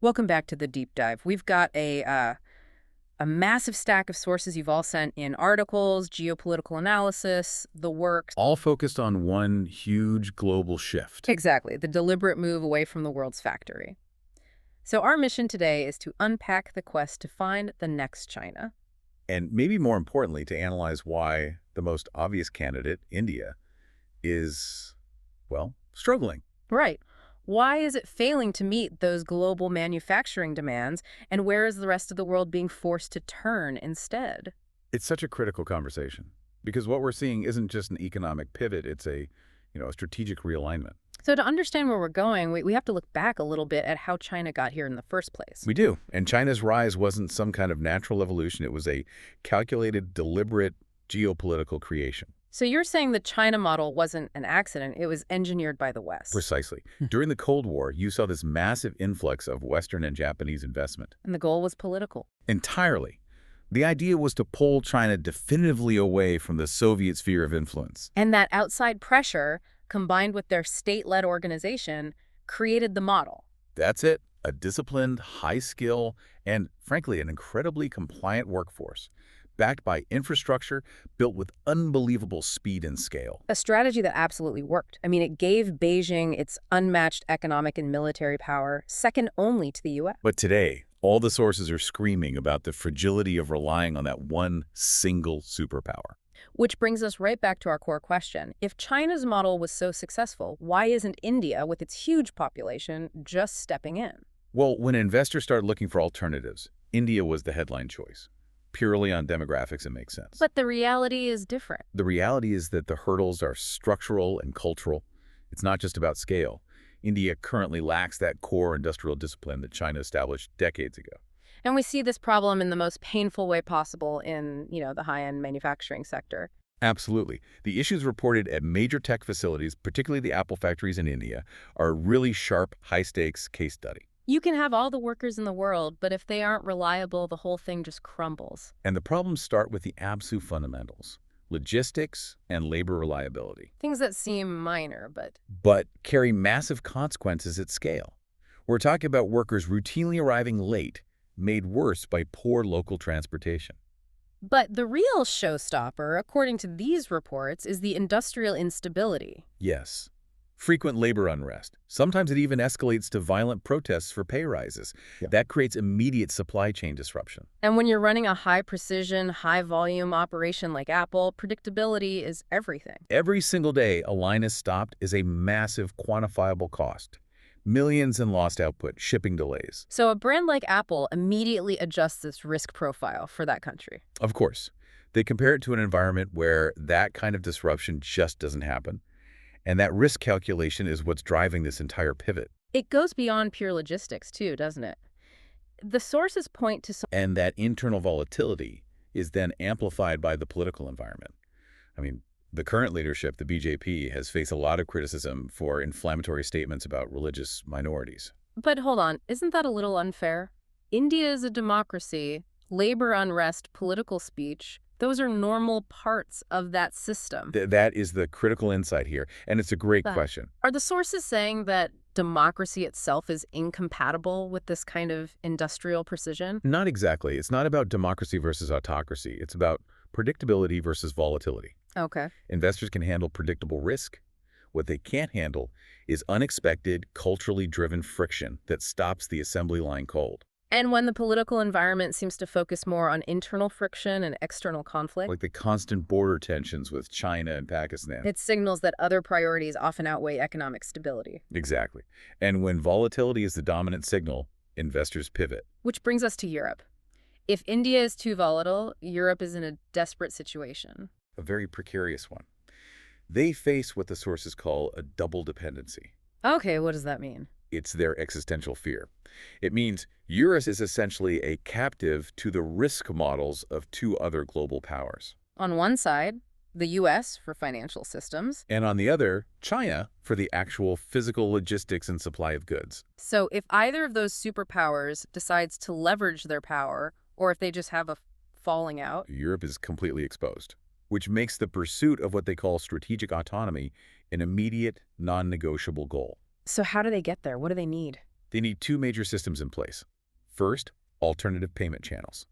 Welcome back to the deep dive. We've got a massive stack of sources you've all sent in articles, geopolitical analysis, the works. All focused on one huge global shift. Exactly, the deliberate move away from the world's factory. So our mission today is to unpack the quest to find the next China. And maybe more importantly, to analyze why the most obvious candidate, India, is, well, struggling. Right. Why is it failing to meet those global manufacturing demands, and where is the rest of the world being forced to turn instead? It's such a critical conversation because what we're seeing isn't just an economic pivot, it's a strategic realignment. So to understand where we're going, we have to look back a little bit at how China got here in the first place. We do. And China's rise wasn't some kind of natural evolution. It was a calculated, deliberate geopolitical creation. So you're saying the China model wasn't an accident, it was engineered by the West. Precisely. During the Cold War, you saw this massive influx of Western and Japanese investment. And the goal was political. Entirely. The idea was to pull China definitively away from the Soviet sphere of influence. And that outside pressure, combined with their state-led organization, created the model. That's it. A disciplined, high-skill, and, frankly, an incredibly compliant workforce, backed by infrastructure built with unbelievable speed and scale. A strategy that absolutely worked. I mean, it gave Beijing its unmatched economic and military power, second only to the U.S. But today, all the sources are screaming about the fragility of relying on that one single superpower. Which brings us right back to our core question. If China's model was so successful, why isn't India, with its huge population, just stepping in? Well, when investors started looking for alternatives, India was the headline choice. Purely on demographics, it makes sense. But the reality is different. The reality is that the hurdles are structural and cultural. It's not just about scale. India currently lacks that core industrial discipline that China established decades ago. And we see this problem in the most painful way possible in, the high-end manufacturing sector. Absolutely. The issues reported at major tech facilities, particularly the Apple factories in India, are a really sharp, high-stakes case study. You can have all the workers in the world, but if they aren't reliable, the whole thing just crumbles. And the problems start with the absolute fundamentals: logistics and labor reliability. Things that seem minor, But carry massive consequences at scale. We're talking about workers routinely arriving late, made worse by poor local transportation. But the real showstopper, according to these reports, is the industrial instability. Yes. Frequent labor unrest. Sometimes it even escalates to violent protests for pay rises. Yeah. That creates immediate supply chain disruption. And when you're running a high-precision, high-volume operation like Apple, predictability is everything. Every single day a line is stopped is a massive quantifiable cost. Millions in lost output, shipping delays. So a brand like Apple immediately adjusts its risk profile for that country. Of course. They compare it to an environment where that kind of disruption just doesn't happen. And that risk calculation is what's driving this entire pivot. It goes beyond pure logistics, too, doesn't it? The sources point to And that internal volatility is then amplified by the political environment. I mean, the current leadership, the BJP, has faced a lot of criticism for inflammatory statements about religious minorities. But hold on, isn't that a little unfair? India is a democracy. Labor unrest, political speech, those are normal parts of that system. That is the critical insight here, and it's a great question. Are the sources saying that democracy itself is incompatible with this kind of industrial precision? Not exactly. It's not about democracy versus autocracy. It's about predictability versus volatility. Okay. Investors can handle predictable risk. What they can't handle is unexpected, culturally driven friction that stops the assembly line cold. And when the political environment seems to focus more on internal friction and external conflict, like the constant border tensions with China and Pakistan, it signals that other priorities often outweigh economic stability. Exactly. And when volatility is the dominant signal, investors pivot. Which brings us to Europe. If India is too volatile, Europe is in a desperate situation. A very precarious one. They face what the sources call a double dependency. Okay, what does that mean? It's their existential fear. It means Europe is essentially a captive to the risk models of two other global powers. On one side, the U.S. for financial systems. And on the other, China for the actual physical logistics and supply of goods. So if either of those superpowers decides to leverage their power, or if they just have a falling out, Europe is completely exposed, which makes the pursuit of what they call strategic autonomy an immediate, non-negotiable goal. So how do they get there? What do they need? They need two major systems in place. First, alternative payment channels.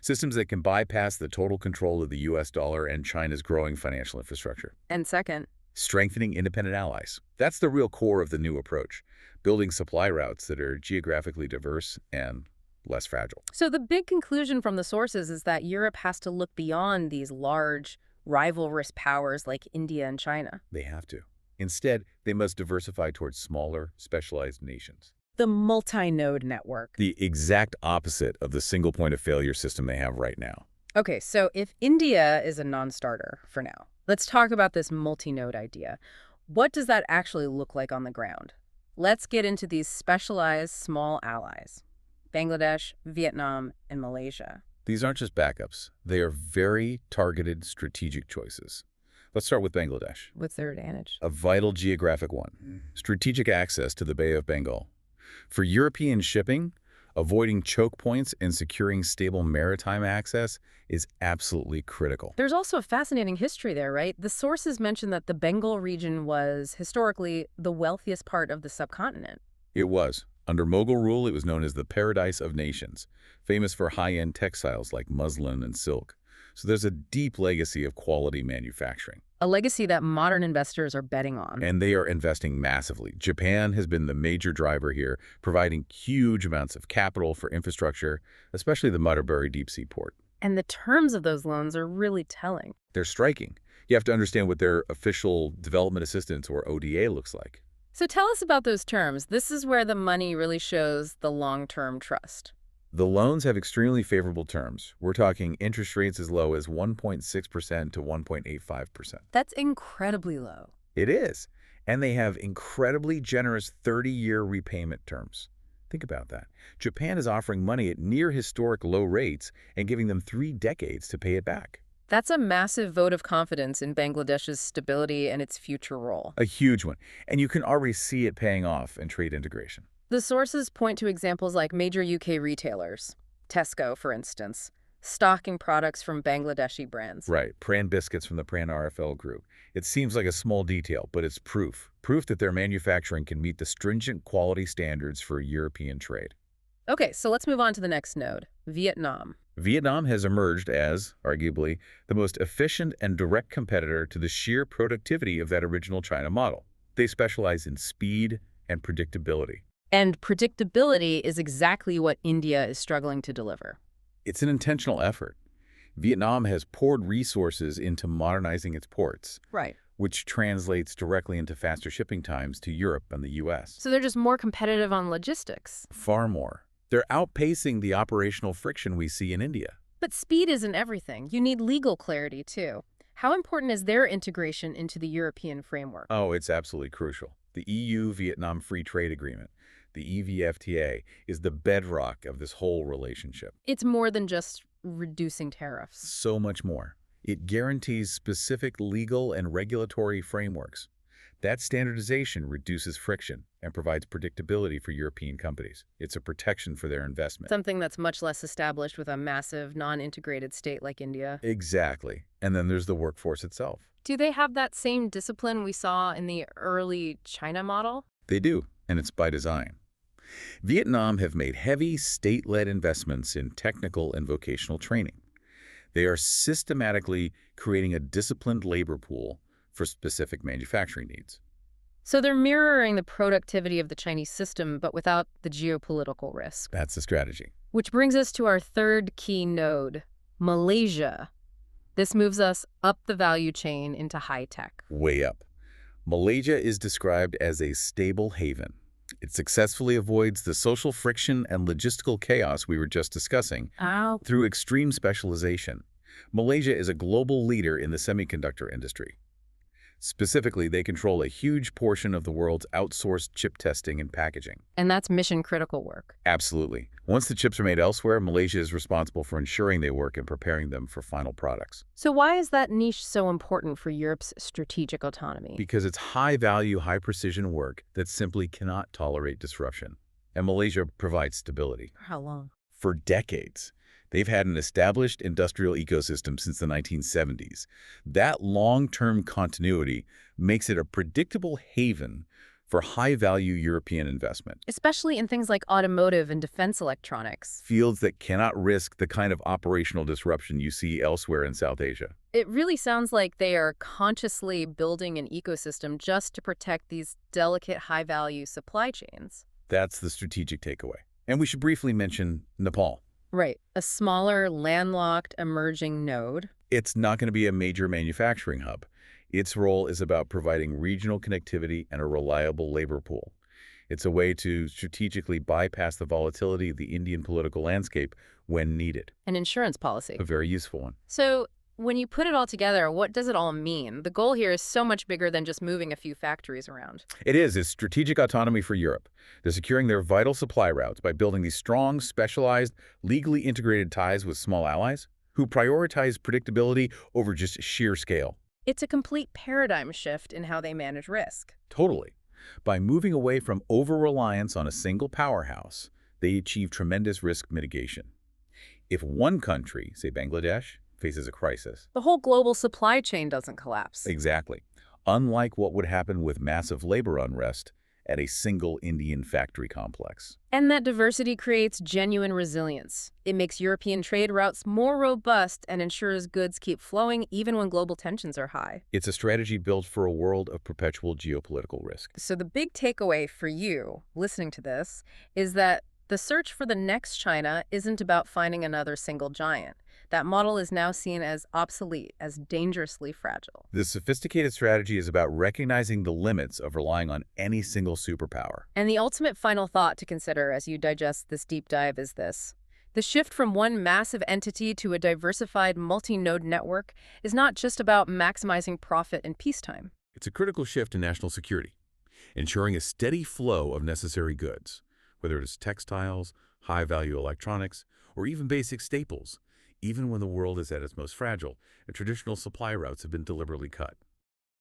Systems that can bypass the total control of the US dollar and China's growing financial infrastructure. And second, Strengthening independent allies. That's the real core of the new approach, building supply routes that are geographically diverse and less fragile. so the big conclusion from the sources is that Europe has to look beyond these large, rivalrous powers like India and China. They have to. Instead, they must diversify towards smaller, specialized nations. The multi-node network. The exact opposite of the single point of failure system they have right now. Okay, so if India is a non-starter for now, let's talk about this multi-node idea. What does that actually look like on the ground? Let's get into these specialized small allies: Bangladesh, Vietnam, and Malaysia. These aren't just backups. They are very targeted strategic choices. Let's start with Bangladesh, What's their advantage? a vital geographic one. Strategic access to the Bay of Bengal. For European shipping, avoiding choke points and securing stable maritime access is absolutely critical. There's also a fascinating history there, right? The sources mention that the Bengal region was historically the wealthiest part of the subcontinent. It was. Under Mughal rule, it was known as the Paradise of Nations, famous for high-end textiles like muslin and silk. So there's a deep legacy of quality manufacturing. A legacy that modern investors are betting on. And they are investing massively. Japan has been the major driver here, providing huge amounts of capital for infrastructure, especially the Mataburi deep-sea port. And the terms of those loans are really telling. They're striking. You have to understand what their official development assistance, or ODA, looks like. So tell us about those terms. This is where the money really shows the long-term trust. The loans have extremely favorable terms. We're talking interest rates as low as 1.6% to 1.85%. That's incredibly low. It is. And they have incredibly generous 30-year repayment terms. Think about that. Japan is offering money at near historic low rates and giving them 3 decades to pay it back. That's a massive vote of confidence in Bangladesh's stability and its future role. A huge one. And you can already see it paying off in trade integration. The sources point to examples like major UK retailers, Tesco, for instance, stocking products from Bangladeshi brands. Right. Pran biscuits from the Pran RFL group. It seems like a small detail, but it's proof. Proof that their manufacturing can meet the stringent quality standards for European trade. Okay, so let's move on to the next node, Vietnam. Vietnam has emerged as, arguably, the most efficient and direct competitor to the sheer productivity of that original China model. They specialize in speed and predictability. And predictability is exactly what India is struggling to deliver. It's an intentional effort. Vietnam has poured resources into modernizing its ports, Right. which translates directly into faster shipping times to Europe and the U.S. So they're just more competitive on logistics. Far more. They're outpacing the operational friction we see in India. But speed isn't everything. You need legal clarity, too. How important is their integration into the European framework? Oh, it's absolutely crucial. The EU-Vietnam Free Trade Agreement, the EVFTA, is the bedrock of this whole relationship. It's more than just reducing tariffs. So much more. It guarantees specific legal and regulatory frameworks. That standardization reduces friction and provides predictability for European companies. It's a protection for their investment. Something that's much less established with a massive, non-integrated state like India. Exactly. And then there's the workforce itself. Do they have that same discipline we saw in the early China model? They do, and it's by design. Vietnam have made heavy state-led investments in technical and vocational training. They are systematically creating a disciplined labor pool for specific manufacturing needs. So they're mirroring the productivity of the Chinese system, but without the geopolitical risk. That's the strategy. Which brings us to our third key node, Malaysia. This moves us up the value chain into high tech. Way up. Malaysia is described as a stable haven. It successfully avoids the social friction and logistical chaos we were just discussing through extreme specialization. Malaysia is a global leader in the semiconductor industry. Specifically, they control a huge portion of the world's outsourced chip testing and packaging. And that's mission-critical work. Absolutely. Once the chips are made elsewhere, Malaysia is responsible for ensuring they work and preparing them for final products. So why is that niche so important for Europe's strategic autonomy? Because it's high-value, high-precision work that simply cannot tolerate disruption. And Malaysia provides stability. For how long? For decades. They've had an established industrial ecosystem since the 1970s. That long-term continuity makes it a predictable haven for high-value European investment, Especially in things like automotive and defense electronics. fields that cannot risk the kind of operational disruption you see elsewhere in South Asia. It really sounds like they are consciously building an ecosystem just to protect these delicate, high-value supply chains. That's the strategic takeaway. And we should briefly mention Nepal. Right. A smaller, landlocked, emerging node. It's not going to be a major manufacturing hub. Its role is about providing regional connectivity and a reliable labor pool. It's a way to strategically bypass the volatility of the Indian political landscape when needed. An insurance policy. A very useful one. So when you put it all together, what does it all mean? The goal here is so much bigger than just moving a few factories around. It is. It's strategic autonomy for Europe. They're securing their vital supply routes by building these strong, specialized, legally integrated ties with small allies who prioritize predictability over just sheer scale. It's a complete paradigm shift in how they manage risk. Totally. By moving away from over-reliance on a single powerhouse, they achieve tremendous risk mitigation. If one country, say Bangladesh, faces a crisis. The whole global supply chain doesn't collapse. Exactly. Unlike what would happen with massive labor unrest at a single Indian factory complex. And that diversity creates genuine resilience. It makes European trade routes more robust and ensures goods keep flowing even when global tensions are high. It's a strategy built for a world of perpetual geopolitical risk. So the big takeaway for you, listening to this, is that the search for the next China isn't about finding another single giant. That model is now seen as obsolete, as dangerously fragile. This sophisticated strategy is about recognizing the limits of relying on any single superpower. And the ultimate final thought to consider as you digest this deep dive is this. The shift from one massive entity to a diversified multi-node network is not just about maximizing profit in peacetime. It's a critical shift in national security, ensuring a steady flow of necessary goods, whether it is textiles, high-value electronics, or even basic staples. Even when the world is at its most fragile, and traditional supply routes have been deliberately cut.